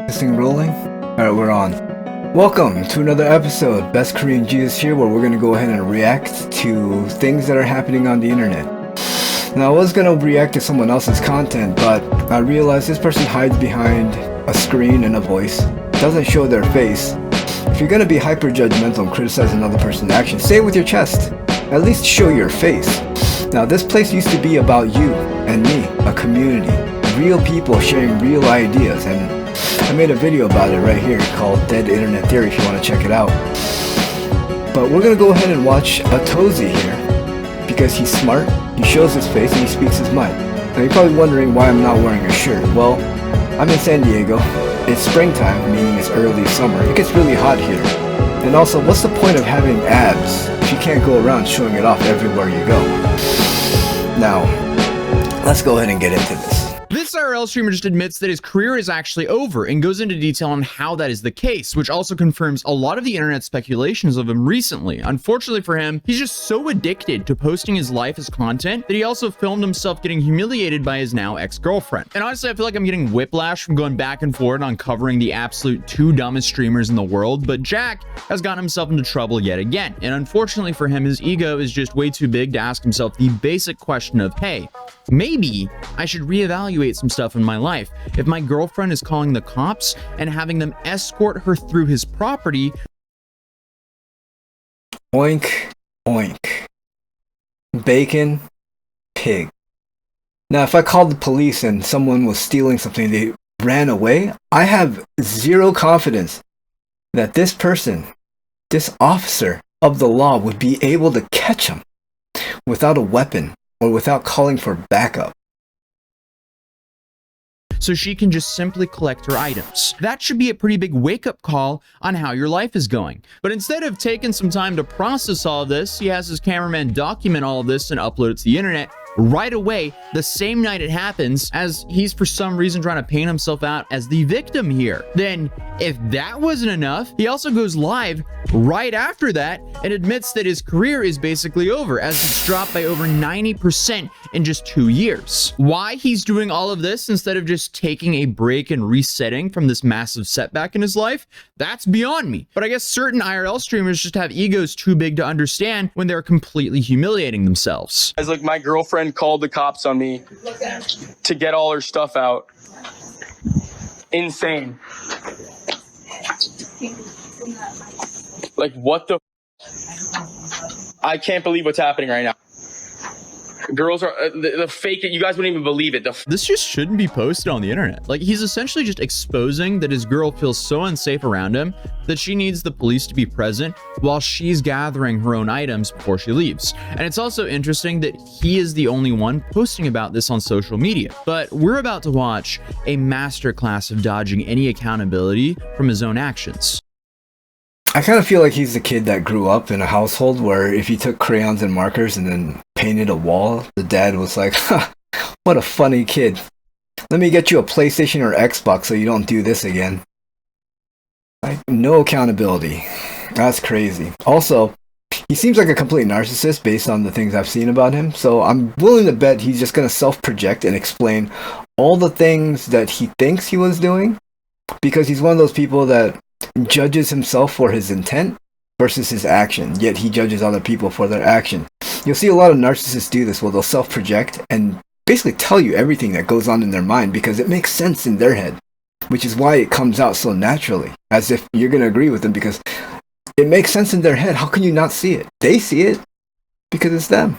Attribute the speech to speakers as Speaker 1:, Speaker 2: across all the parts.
Speaker 1: This thing rolling? Alright, we're on. Welcome to another episode, Best Korean Jesus here, where we're going to go ahead and react to things that are happening on the internet. Now, I was going to react to someone else's content, but I realized this person hides behind a screen and a voice, doesn't show their face. If you're going to be hyper judgmental and criticize another person's actions, say it with your chest. At least show your face. Now, this place used to be about you and me, a community, real people sharing real ideas, and I made a video about it right here called Dead Internet Theory if you want to check it out. But we're going to go ahead and watch a Tozy here because he's smart, he shows his face, and he speaks his mind. Now you're probably wondering why I'm not wearing a shirt. Well, I'm in San Diego. It's springtime, meaning it's early summer. It gets really hot here. And also, what's the point of having abs if you can't go around showing it off everywhere you go? Now, let's go ahead and get into this.
Speaker 2: This IRL streamer just admits that his career is actually over and goes into detail on how that is the case, which also confirms a lot of the internet speculations of him recently. Unfortunately for him, he's just so addicted to posting his life as content that he also filmed himself getting humiliated by his now ex-girlfriend. And honestly, I feel like I'm getting whiplash from going back and forth on covering the absolute two dumbest streamers in the world, but Jack has gotten himself into trouble yet again. And unfortunately for him, his ego is just way too big to ask himself the basic question of, hey, maybe I should reevaluate some stuff in my life. If my girlfriend is calling the cops and having them escort her through his property.
Speaker 1: Oink, oink. Bacon, pig. Now, if I called the police and someone was stealing something, they ran away, I have zero confidence that this person, this officer of the law, would be able to catch him without a weapon or without calling for backup.
Speaker 2: So she can just simply collect her items. That should be a pretty big wake-up call on how your life is going. But instead of taking some time to process all of this, he has his cameraman document all of this and upload it to the internet right away, the same night it happens, as he's for some reason trying to paint himself out as the victim here. Then, if that wasn't enough, he also goes live right after that and admits that his career is basically over, as it's dropped by over 90% in just 2 years. Why he's doing all of this instead of just taking a break and resetting from this massive setback in his life, that's beyond me. But I guess certain IRL streamers just have egos too big to understand when they're completely humiliating themselves.
Speaker 3: As like my girlfriend called the cops on me to get all her stuff out. Insane. Like, what the? I can't believe what's happening right now. Girls are the fake it. You guys wouldn't even believe it.
Speaker 2: This just shouldn't be posted on the internet. Like, he's essentially just exposing that his girl feels so unsafe around him that she needs the police to be present while she's gathering her own items before she leaves. And it's also interesting that he is the only one posting about this on social media. But we're about to watch a masterclass of dodging any accountability from his own actions.
Speaker 1: I kind of feel like he's the kid that grew up in a household where if he took crayons and markers and then painted a wall, the dad was like, ha, what a funny kid. Let me get you a PlayStation or Xbox so you don't do this again. Like, no accountability. That's crazy. Also, he seems like a complete narcissist based on the things I've seen about him, so I'm willing to bet he's just going to self-project and explain all the things that he thinks he was doing, because he's one of those people that judges himself for his intent versus his action, yet he judges other people for their action. You'll see a lot of narcissists do this, where they'll self-project and basically tell you everything that goes on in their mind because it makes sense in their head, which is why it comes out so naturally, as if you're going to agree with them because it makes sense in their head. How can you not see it? They see it because it's them.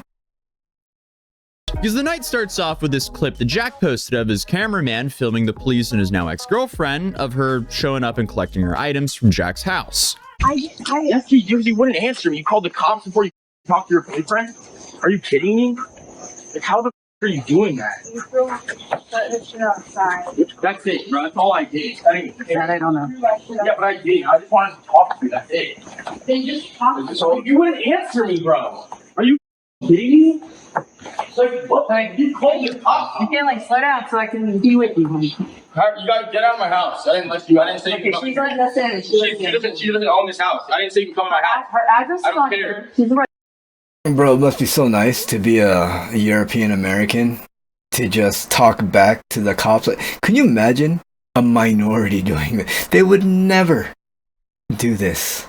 Speaker 2: Because the night starts off with this clip that Jack posted of his cameraman filming the police and his now ex-girlfriend, of her showing up and collecting her items from Jack's house.
Speaker 3: Yes, you wouldn't answer me. You called the cops before you talked to your boyfriend? Are you kidding me? Like, how the are you doing that?
Speaker 4: You threw the shit outside.
Speaker 3: That's it, bro. That's all I did. I don't know. Yeah, but I did. I just wanted to talk to you. That's it.
Speaker 4: Then just talk.
Speaker 3: So you wouldn't answer me, bro. Are you kidding me? Like, what? Like, you called the cops.
Speaker 4: You can't slow down so I can be with you.
Speaker 3: You gotta get out of my house. I didn't let you. I didn't say you can come.
Speaker 4: She's letting us in.
Speaker 3: She doesn't own this house. I didn't say you can come to my house.
Speaker 4: Her address
Speaker 3: I
Speaker 4: is
Speaker 3: don't
Speaker 4: on
Speaker 3: care.
Speaker 4: her. She's right.
Speaker 1: Bro, it must be so nice to be a European American to just talk back to the cops. Like, can you imagine a minority doing it. They would never do this.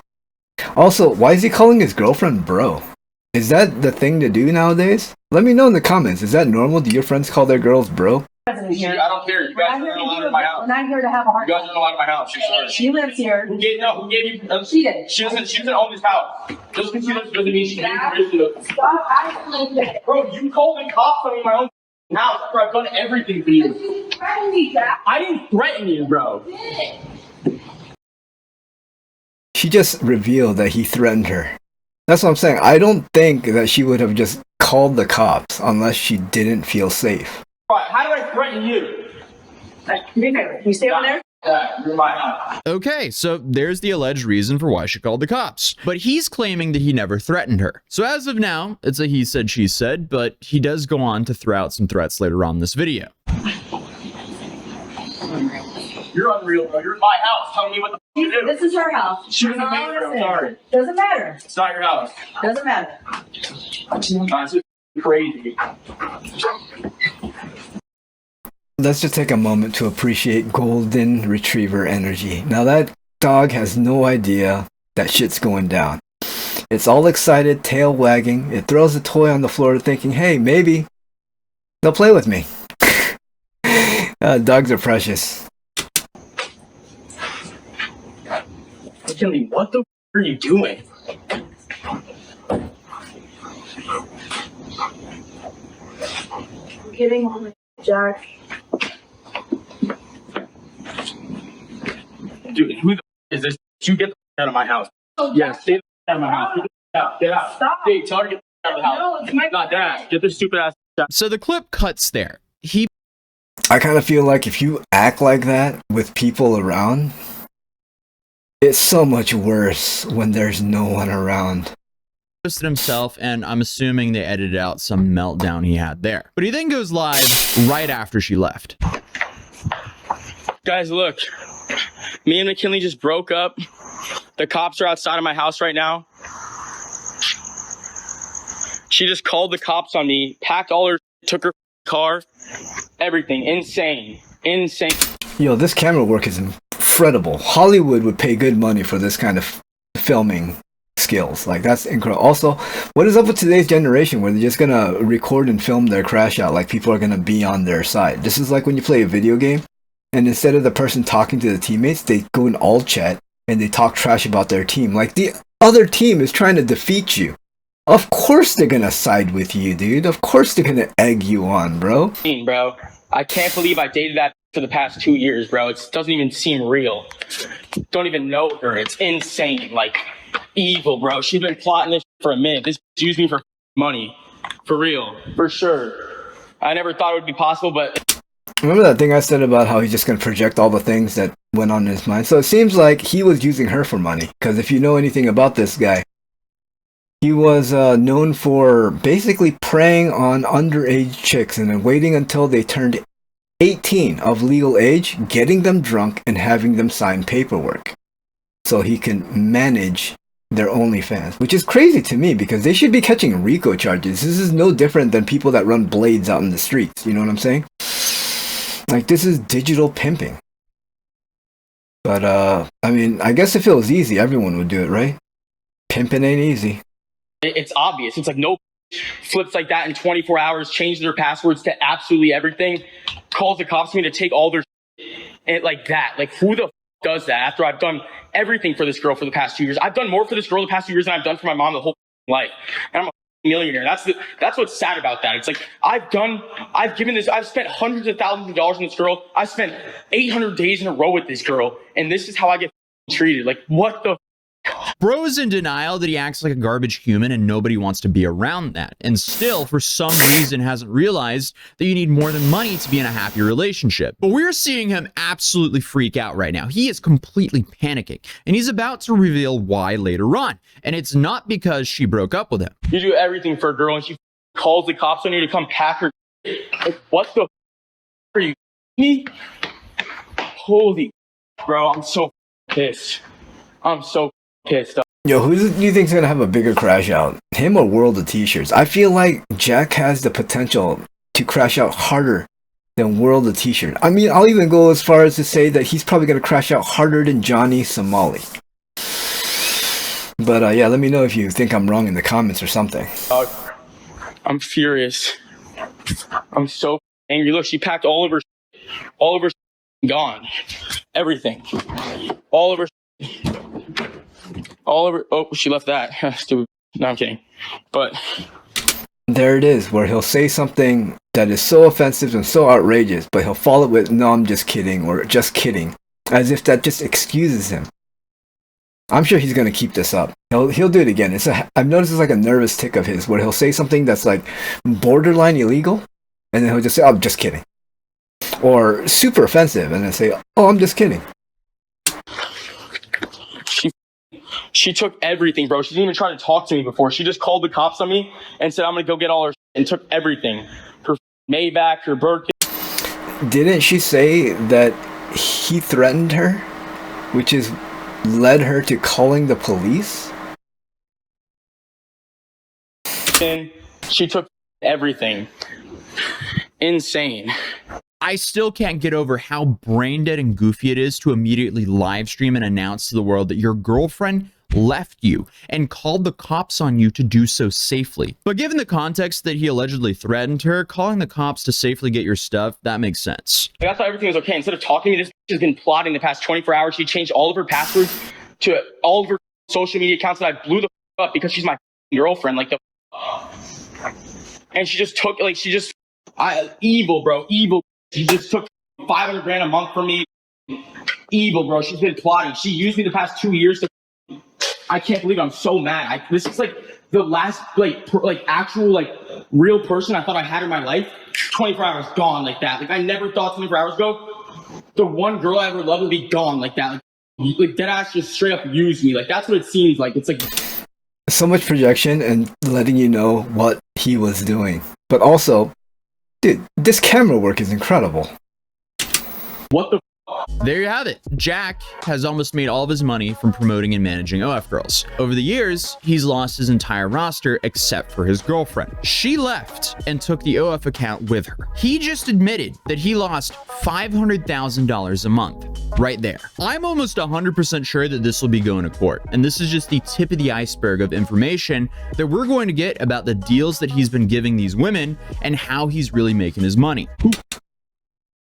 Speaker 1: Also, why is he calling his girlfriend bro? Is that the thing to do nowadays? Let me know in the comments. Is that normal? Do your friends call their girls bro?
Speaker 3: I don't care. You guys are allowed in my house.
Speaker 4: We're not here to have a hard
Speaker 3: You guys are allowed in my house.
Speaker 4: She lives here.
Speaker 3: Who gave you?
Speaker 4: She did.
Speaker 3: She doesn't own this house. Just because she doesn't mean she didn't permission to.
Speaker 4: Stop acting like that.
Speaker 3: Bro, you called the cops on me in my own house after I've done everything for you.
Speaker 4: You threatened me, Jack.
Speaker 3: I didn't threaten you, bro.
Speaker 1: She just revealed that he threatened her. That's what I'm saying. I don't think that she would have just called the cops unless she didn't feel safe.
Speaker 3: Right, how do I threaten you?
Speaker 4: You stay over there?
Speaker 3: Yeah, you're my house.
Speaker 2: Okay, so there's the alleged reason for why she called the cops. But he's claiming that he never threatened her. So as of now, it's a he said, she said, but he does go on to throw out some threats later on in this video.
Speaker 3: You're unreal, bro. You're in my house telling me what the f to do.
Speaker 4: This is her house.
Speaker 3: She doesn't pay for it, I'm sorry.
Speaker 4: Doesn't matter.
Speaker 3: It's not your house.
Speaker 4: Doesn't matter.
Speaker 3: It's just crazy.
Speaker 1: Let's just take a moment to appreciate golden retriever energy. Now that dog has no idea that shit's going down. It's all excited, tail wagging. It throws a toy on the floor thinking, hey, maybe they'll play with me. Dogs are precious.
Speaker 3: Kelly, what the f are you doing?
Speaker 4: I'm getting on with Jack.
Speaker 3: Dude, who the f is this? You get the f out of my house. Yeah, stay the f out of my house. Get out. Get out.
Speaker 4: Stop.
Speaker 3: Hey, tell her to get the f out of the house.
Speaker 4: No, it's my
Speaker 3: Not that. Get this stupid ass out.
Speaker 2: So the clip cuts there. He
Speaker 1: I kind of feel like if you act like that with people around, it's so much worse when there's no one around.
Speaker 2: posted himself, and I'm assuming they edited out some meltdown he had there. But he then goes live right after she left.
Speaker 3: Guys, look. Me and McKinley just broke up. The cops are outside of my house right now. She just called the cops on me, packed all her, took her car, everything. Insane. Insane.
Speaker 1: Yo, this camera work is incredible. Hollywood would pay good money for this kind of filming skills. Like, that's incredible. Also, what is up with today's generation where they're just gonna record and film their crash out like people are gonna be on their side? This is like when you play a video game and instead of the person talking to the teammates, they go in all chat and they talk trash about their team. Like, the other team is trying to defeat you. Of course they're gonna side with you, dude. Of course they're gonna egg you on, bro.
Speaker 3: Bro, I can't believe I dated that for the past 2 years, bro. It doesn't even seem real. Don't even know her. It's insane. Like, evil, bro. She's been plotting this for a minute. This used me for money. For real. For sure. I never thought it would be possible, but...
Speaker 1: Remember that thing I said about how he's just going to project all the things that went on in his mind? So it seems like he was using her for money. Because if you know anything about this guy, he was known for basically preying on underage chicks and then waiting until they turned 18 of legal age, getting them drunk, and having them sign paperwork so he can manage their OnlyFans, which is crazy to me because they should be catching RICO charges. This is no different than people that run blades out in the streets. You know what I'm saying? Like, this is digital pimping. But, I mean, I guess if it was easy, everyone would do it, right? Pimping ain't easy.
Speaker 3: It's obvious. It's like no flips like that in 24 hours, change their passwords to absolutely everything, calls the cops to me to take all their and like that. Like, who the does that after I've done everything for this girl for the past 2 years? I've done more for this girl the past 2 years than I've done for my mom the whole life. And I'm a millionaire. That's what's sad about that. It's like I've spent hundreds of thousands of dollars on this girl. I've spent 800 days in a row with this girl, and this is how I get treated. Like, what the
Speaker 2: Bro is in denial that he acts like a garbage human and nobody wants to be around that. And still, for some reason, hasn't realized that you need more than money to be in a happy relationship. But we're seeing him absolutely freak out right now. He is completely panicking. And he's about to reveal why later on. And it's not because she broke up with him.
Speaker 3: You do everything for a girl, and she calls the cops on you to come pack her. Like, what the are you me? Holy bro, I'm so pissed. I'm so pissed.
Speaker 1: Yo, who do you think's gonna have a bigger crash out? Him or World of T-shirts? I feel like Jack has the potential to crash out harder then whirl the t-shirt. I mean, I'll even go as far as to say that he's probably gonna crash out harder than Johnny Somali. But yeah, let me know if you think I'm wrong in the comments or something.
Speaker 3: I'm furious. I'm so angry. Look, she packed all of her gone. Everything. All of her. Oh, she left that. Stupid. No, I'm kidding. But
Speaker 1: there it is, where he'll say something that is so offensive and so outrageous, but he'll follow it with, no, I'm just kidding, or just kidding, as if that just excuses him. I'm sure he's gonna keep this up. He'll do it again. I've noticed it's like a nervous tick of his, where he'll say something that's like borderline illegal, and then he'll just say, oh, I'm just kidding. Or super offensive, and then say, oh, I'm just kidding.
Speaker 3: She took everything, bro. She didn't even try to talk to me before. She just called the cops on me and said, I'm gonna go get all her and took everything. Her Maybach, her birthday.
Speaker 1: Didn't she say that he threatened her, which is led her to calling the police?
Speaker 3: She took everything. Insane.
Speaker 2: I still can't get over how brain dead and goofy it is to immediately live stream and announce to the world that your girlfriend left you and called the cops on you to do so safely. But given the context that he allegedly threatened her, calling the cops to safely get your stuff, that makes sense.
Speaker 3: I thought everything was okay. Instead of talking to me, this has been plotting the past 24 hours. She changed all of her passwords to all of her social media accounts that I blew the up because she's my girlfriend. Like and she just took, evil, bro, evil. She just took 500 grand a month from me. Evil, bro. She's been plotting. She used me the past 2 years to. I can't believe I'm so mad. This is like the last actual real person I thought I had in my life. 24 hours gone like that. Like I never thought 24 hours ago the one girl I ever loved would be gone like that. Like dead ass just straight up used me. Like that's what it seems like. It's like
Speaker 1: so much projection and letting you know what he was doing. But also, dude, this camera work is incredible.
Speaker 3: What the
Speaker 2: There you have it. Jack has almost made all of his money from promoting and managing OF girls. Over the years, he's lost his entire roster except for his girlfriend. She left and took the OF account with her. He just admitted that he lost $500,000 a month. Right there. I'm almost 100% sure that this will be going to court. And this is just the tip of the iceberg of information that we're going to get about the deals that he's been giving these women and how he's really making his money.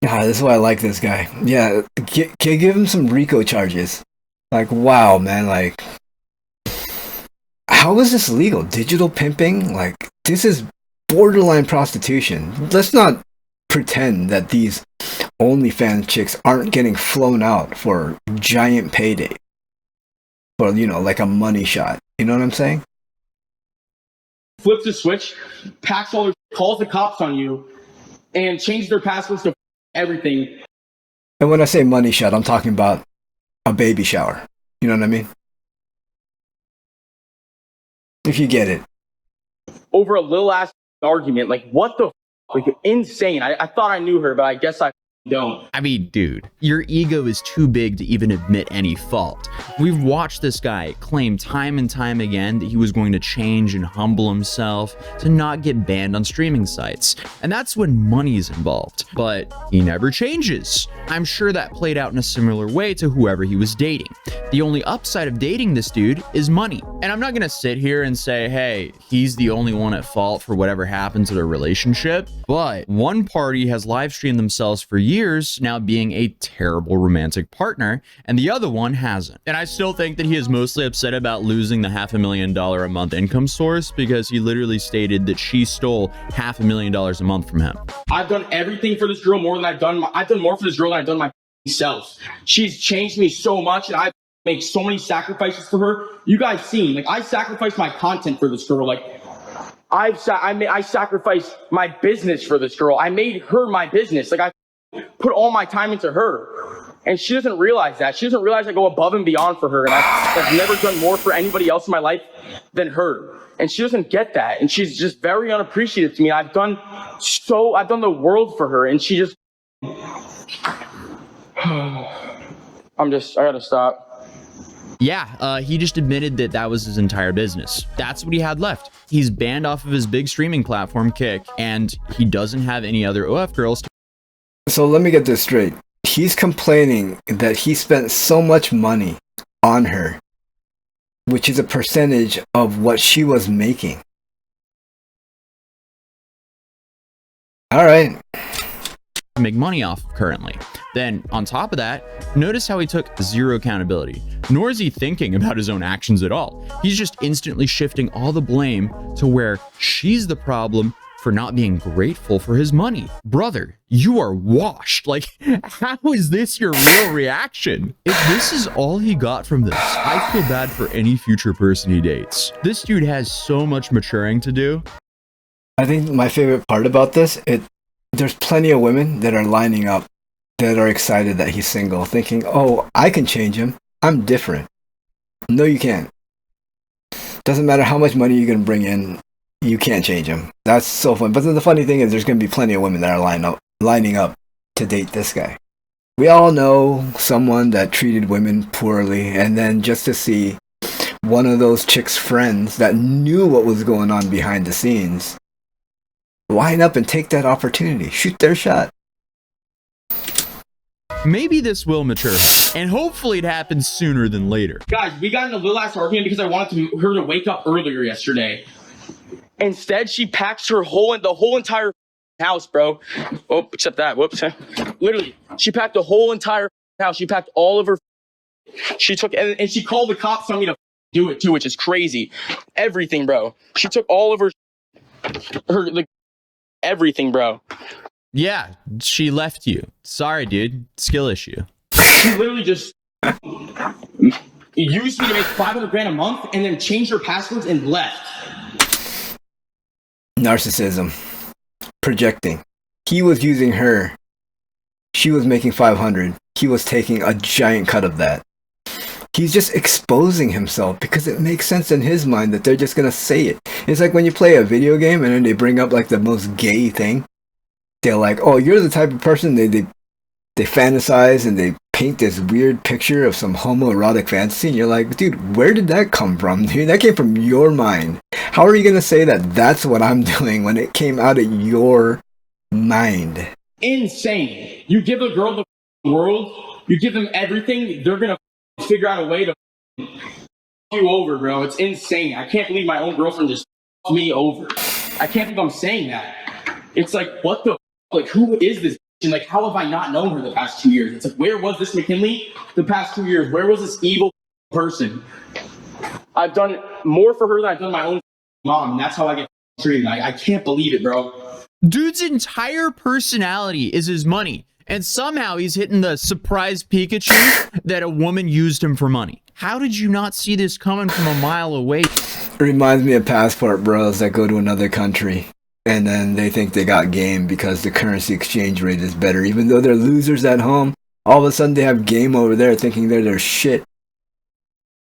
Speaker 1: This is why I like this guy. Yeah, give him some RICO charges. Like, wow, man, like, how is this legal? Digital pimping? Like, this is borderline prostitution. Let's not pretend that these OnlyFans chicks aren't getting flown out for giant payday. For, like a money shot. You know what I'm saying?
Speaker 3: Flips the switch, packs all their, calls the cops on you, and changes their passwords to everything.
Speaker 1: And when I say money shot, I'm talking about a baby shower. You know what I mean? If you get it.
Speaker 3: Over a little ass argument, like what the like insane. I thought I knew her, but I guess I don't.
Speaker 2: I mean, dude, your ego is too big to even admit any fault. We've watched this guy claim time and time again that he was going to change and humble himself to not get banned on streaming sites. And that's when money is involved. But he never changes. I'm sure that played out in a similar way to whoever he was dating. The only upside of dating this dude is money. And I'm not gonna sit here and say, hey, he's the only one at fault for whatever happened to their relationship. But one party has live streamed themselves for years now being a terrible romantic partner, and the other one hasn't. And I still think that he is mostly upset about losing the $500,000 a month income source because he literally stated that she stole $500,000 a month from him.
Speaker 3: I've done everything for this girl more than I've done more for this girl than I've done myself. She's changed me so much, and I've made so many sacrifices for her. You guys seen, like, I sacrificed my content for this girl. Like, I sacrificed my business for this girl. I made her my business. Like, I put all my time into her, and she doesn't realize that. She doesn't realize I go above and beyond for her, and I've never done more for anybody else in my life than her. And she doesn't get that, and she's just very unappreciative to me. I've done the world for her, and she just I gotta stop.
Speaker 2: Yeah, he just admitted that that was his entire business. That's what he had left. He's banned off of his big streaming platform, Kick, and he doesn't have any other OF girls to
Speaker 1: So let me get this straight. He's complaining that he spent so much money on her, which is a percentage of what she was making. All right.
Speaker 2: Make money off of currently. Then on top of that, notice how he took zero accountability, nor is he thinking about his own actions at all. He's just instantly shifting all the blame to where she's the problem for not being grateful for his money. Brother, you are washed. Like, how is this your real reaction? If this is all he got from this, I feel bad for any future person he dates. This dude has so much maturing to do.
Speaker 1: I think my favorite part about this, there's plenty of women that are lining up that are excited that he's single, thinking, oh, I can change him. I'm different. No, you can't. Doesn't matter how much money you can bring in, you can't change him. That's so fun. But then the funny thing is there's going to be plenty of women that are lining up to date this guy. We all know someone that treated women poorly, and then just to see one of those chicks' friends that knew what was going on behind the scenes line up and take that opportunity, shoot their shot.
Speaker 2: Maybe this will mature, and hopefully it happens sooner than later.
Speaker 3: Guys, we got in a little ass argument because I wanted her to wake up earlier yesterday. Instead, she packs the whole entire house, bro. Oh, except that. Whoops. Literally, she packed the whole entire house. She packed all of her. She took and she called the cops on me to do it too, which is crazy. Everything, bro. She took all of her everything, bro.
Speaker 2: Yeah, she left you. Sorry, dude. Skill issue.
Speaker 3: She literally just used me to make 500 grand a month and then changed her passwords and left.
Speaker 1: Narcissism. Projecting. He was using her. She was making 500. He was taking a giant cut of that. He's just exposing himself because it makes sense in his mind that they're just going to say it. It's like when you play a video game and then they bring up like the most gay thing. They're like, oh, you're the type of person they fantasize and they paint this weird picture of some homoerotic fantasy. And you're like, dude, where did that come from? Dude, that came from your mind. How are you going to say that that's what I'm doing when it came out of your mind?
Speaker 3: Insane. You give a girl the world, you give them everything, they're going to figure out a way to you over, bro. It's insane. I can't believe my own girlfriend just me over. I can't believe I'm saying that. It's like, what the like, who is this? And like, how have I not known her the past 2 years? It's like, where was this McKinley the past 2 years? Where was this evil person? I've done more for her than I've done my own mom, and that's how I get treated. I can't believe it, bro.
Speaker 2: Dude's entire personality is his money, and somehow he's hitting the surprise Pikachu that a woman used him for money. How did you not see this coming from a mile away?
Speaker 1: It reminds me of passport bros that go to another country and then they think they got game because the currency exchange rate is better. Even though they're losers at home, all of a sudden they have game over there thinking they're their shit.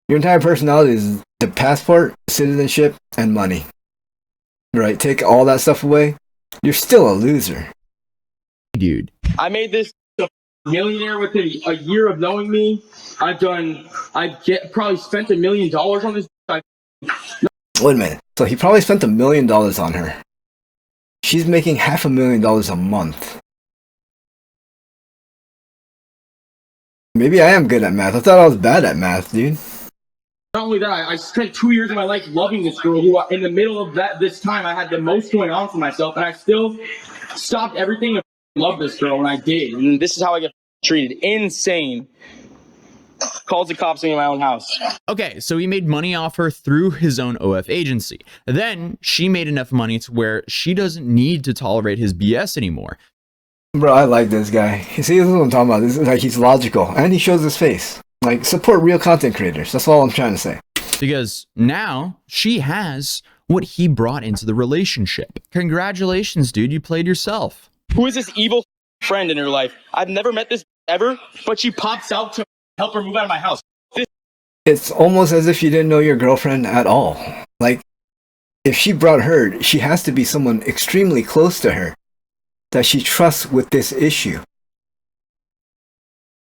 Speaker 1: Your entire personality is the passport, citizenship, and money. Right? Take all that stuff away, you're still a loser.
Speaker 2: Dude.
Speaker 3: I made this a millionaire within a year of knowing me. I've probably spent $1 million on this.
Speaker 1: Wait a minute. So he probably spent $1 million on her. She's making $500,000 a month. Maybe I am good at math. I thought I was bad at math, dude.
Speaker 3: Not only that, I spent 2 years of my life loving this girl who, in the middle of this time, I had the most going on for myself, and I still stopped everything to love this girl, and I did. And this is how I get treated. Insane. Calls the cops in my own house.
Speaker 2: Okay, so he made money off her through his own OF agency. Then she made enough money to where she doesn't need to tolerate his BS anymore.
Speaker 1: Bro, I like this guy. You see, this is what I'm talking about. This is like, he's logical, and he shows his face. Like, support real content creators. That's all I'm trying to say.
Speaker 2: Because now she has what he brought into the relationship. Congratulations, dude. You played yourself.
Speaker 3: Who is this evil friend in her life? I've never met this ever, but she pops out to help her move out of my house.
Speaker 1: It's almost as if you didn't know your girlfriend at all. Like, if she brought her, she has to be someone extremely close to her that she trusts with this issue.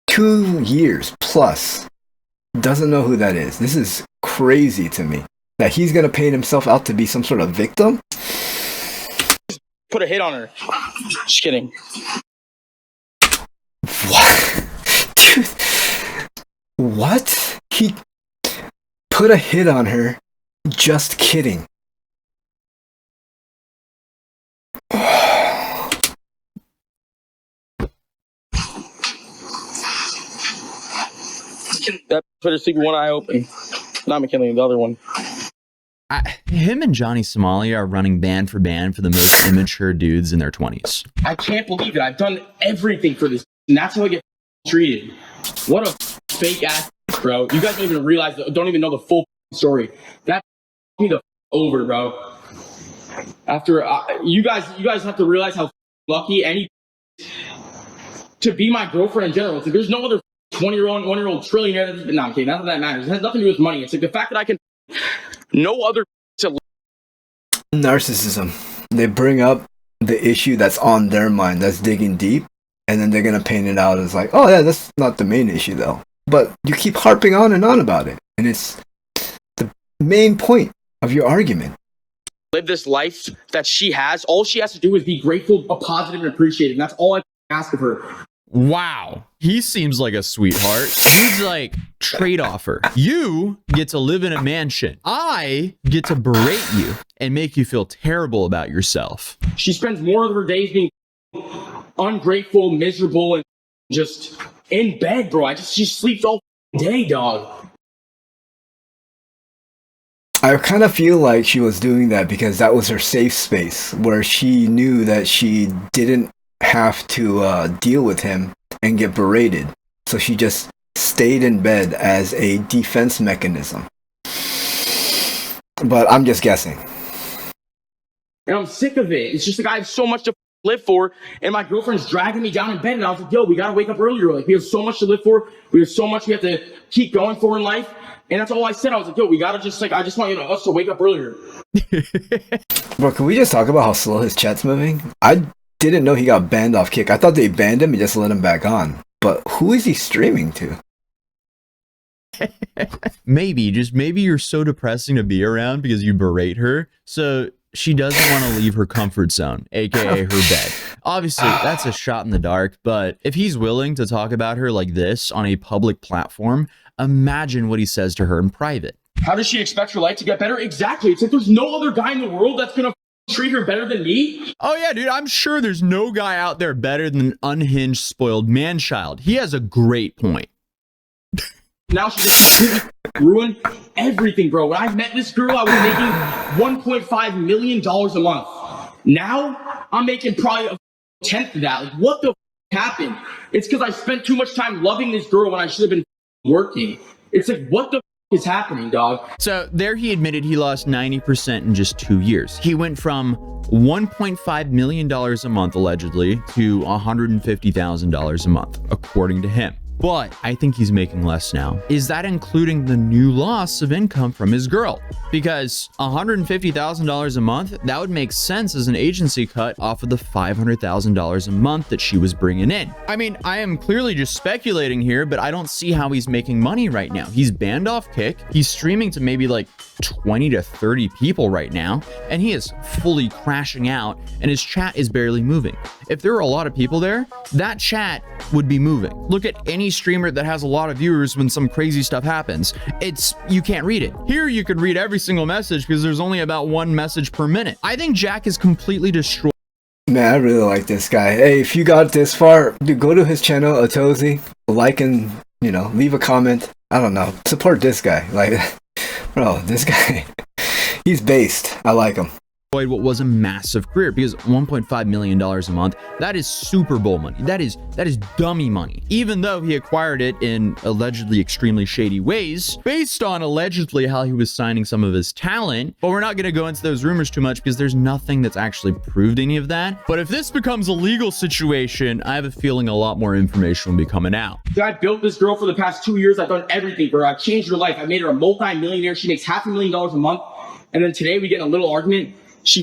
Speaker 1: 2 years plus. Doesn't know who that is. This is crazy to me. That he's going to paint himself out to be some sort of victim?
Speaker 3: Put a hit on her. Just kidding.
Speaker 1: What? Dude, what? He put a hit on her. Just kidding.
Speaker 3: That Twitter secret one eye open. Not McKinley, the other one.
Speaker 2: Him and Johnny Somalia are running band for band for the most immature dudes in their 20s.
Speaker 3: I can't believe it. I've done everything for this, and that's how I get treated. What a fake ass, bro. You guys don't even realize, don't even know the full story. That me the over, bro. After you guys have to realize how lucky any to be my girlfriend in general. It's like there's no other 20-year-old, 1-year-old trillionaire. No, okay, none of that matters. It has nothing to do with money. It's like the fact that I can. No other to
Speaker 1: Narcissism. They bring up the issue that's on their mind, that's digging deep, and then they're gonna paint it out as like, oh yeah, that's not the main issue though. But you keep harping on and on about it, and it's the main point of your argument.
Speaker 3: live this life that she has. All she has to do is be grateful, positive, and appreciative. And that's all I ask of her.
Speaker 2: Wow. He seems like a sweetheart. He's like, trade offer. You get to live in a mansion. I get to berate you and make you feel terrible about yourself.
Speaker 3: She spends more of her days being ungrateful, miserable, and just in bed, bro. She sleeps all day, dog.
Speaker 1: I kind of feel like she was doing that because that was her safe space where she knew that she didn't have to deal with him and get berated. So she just stayed in bed as a defense mechanism. But I'm just guessing.
Speaker 3: And I'm sick of it. It's just like I have so much to live for, and my girlfriend's dragging me down in bed, and I was like, yo, we gotta wake up earlier. Like, we have so much to live for. We have so much we have to keep going for in life. And that's all I said. I was like, yo, we gotta just like, I just want us to wake up earlier.
Speaker 1: Bro, can we just talk about how slow his chat's moving? I didn't know he got banned off Kick. I thought they banned him and just let him back on. But who is he streaming to?
Speaker 2: Maybe you're so depressing to be around because you berate her. So she doesn't want to leave her comfort zone, aka her bed. Obviously, that's a shot in the dark, but if he's willing to talk about her like this on a public platform, imagine what he says to her in private.
Speaker 3: How does she expect her life to get better? Exactly. It's like there's no other guy in the world that's gonna treat her better than me.
Speaker 2: Oh yeah, dude, I'm sure there's no guy out there better than an unhinged, spoiled man-child. He has a great point.
Speaker 3: Now she just completely ruined everything, bro. When I met this girl, I was making $1.5 million a month. Now I'm making probably a tenth of that. Like, what the happened? It's because I spent too much time loving this girl when I should have been working. It's like, what the is happening, dog?
Speaker 2: So there he admitted he lost 90% in just 2 years. He went from $1.5 million a month, allegedly, to $150,000 a month, according to him. But I think he's making less now. Is that including the new loss of income from his girl? Because $150,000 a month, that would make sense as an agency cut off of the $500,000 a month that she was bringing in. I mean, I am clearly just speculating here, but I don't see how he's making money right now. He's banned off Kick. He's streaming to maybe like 20 to 30 people right now, and he is fully crashing out, and his chat is barely moving. If there were a lot of people there, that chat would be moving. Look at any streamer that has a lot of viewers when some crazy stuff happens. You can't read it. Here you could read every single message because there's only about one message per minute. I think Jack is completely destroyed.
Speaker 1: Man, I really like this guy. Hey, if you got this far, dude, go to his channel, Atozi, like and, leave a comment. I don't know. Support this guy. Like, bro, this guy, he's based. I like him.
Speaker 2: What was a massive career, because $1.5 million a month, that is Super Bowl money. That is dummy money. Even though he acquired it in allegedly extremely shady ways, based on allegedly how he was signing some of his talent. But we're not going to go into those rumors too much because there's nothing that's actually proved any of that. But if this becomes a legal situation, I have a feeling a lot more information will be coming out.
Speaker 3: I built this girl for the past 2 years. I've done everything for her. I've changed her life. I made her a multi-millionaire. She makes $500,000 a month. And then today we get in a little argument. She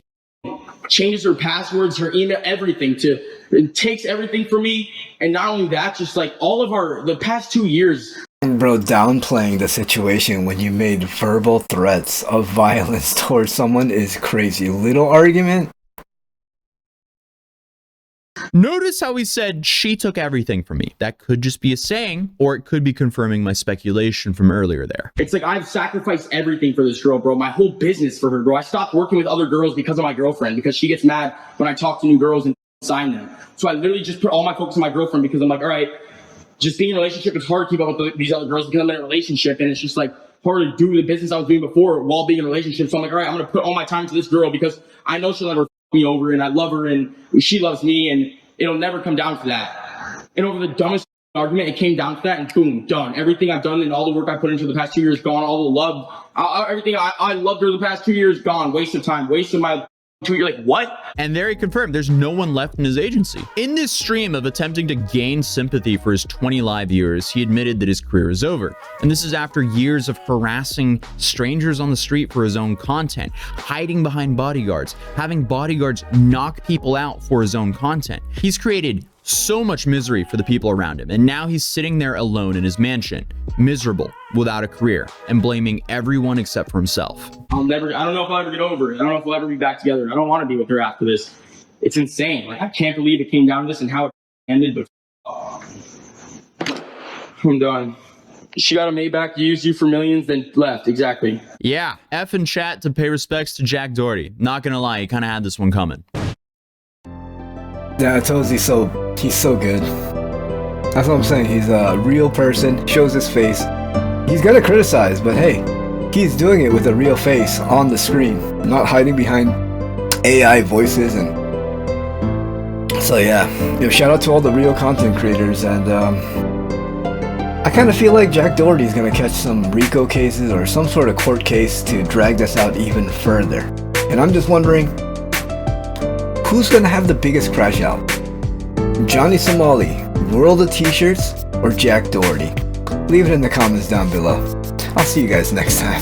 Speaker 3: changes her passwords, her email, everything it takes everything from me. And not only that, just like all of the past 2 years.
Speaker 1: Bro, downplaying the situation when you made verbal threats of violence towards someone is crazy. Little argument.
Speaker 2: Notice how he said she took everything from me. That could just be a saying, or it could be confirming my speculation from earlier there.
Speaker 3: It's like I've sacrificed everything for this girl, bro. My whole business for her, bro. I stopped working with other girls because of my girlfriend, because she gets mad when I talk to new girls and sign them. So I literally just put all my focus on my girlfriend, because I'm like, all right, just being in a relationship, it's hard to keep up with these other girls because I'm in a relationship, and it's just like hard to do the business I was doing before while being in a relationship. So I'm like, all right, I'm going to put all my time to this girl because I know she'll never f me over, and I love her and she loves me, and it'll never come down to that. And over the dumbest argument, it came down to that, and boom, done. Everything I've done and all the work I put into the past 2 years gone. All the love, everything I loved her the past 2 years gone. Waste of time, waste of my 2 years. Like, what?
Speaker 2: And there he confirmed there's no one left in his agency. In this stream of attempting to gain sympathy for his 20 live viewers, he admitted that his career is over. And this is after years of harassing strangers on the street for his own content, hiding behind bodyguards, having bodyguards knock people out for his own content. He's created so much misery for the people around him, and now he's sitting there alone in his mansion, miserable, without a career, and blaming everyone except for himself.
Speaker 3: I don't know if I'll ever get over it. I don't know if we'll ever be back together. I don't want to be with her after this. It's insane. Like, I can't believe it came down to this and how it ended, but I'm done. She got a Maybach, used you for millions, then left. Exactly.
Speaker 2: Yeah, F in chat to pay respects to Jack Doherty. Not gonna lie, he kind of had this one coming.
Speaker 1: Yeah, I told you, he's so good. That's what I'm saying. He's a real person, shows his face. He's gonna criticize, but hey, he's doing it with a real face on the screen, not hiding behind AI voices. And so yeah, shout out to all the real content creators. And I kind of feel like Jack Doherty is gonna catch some RICO cases or some sort of court case to drag this out even further. And I'm just wondering, who's gonna have the biggest crash out? Johnny Somali, World of T-shirts, or Jack Doherty? Leave it in the comments down below. I'll see you guys next time.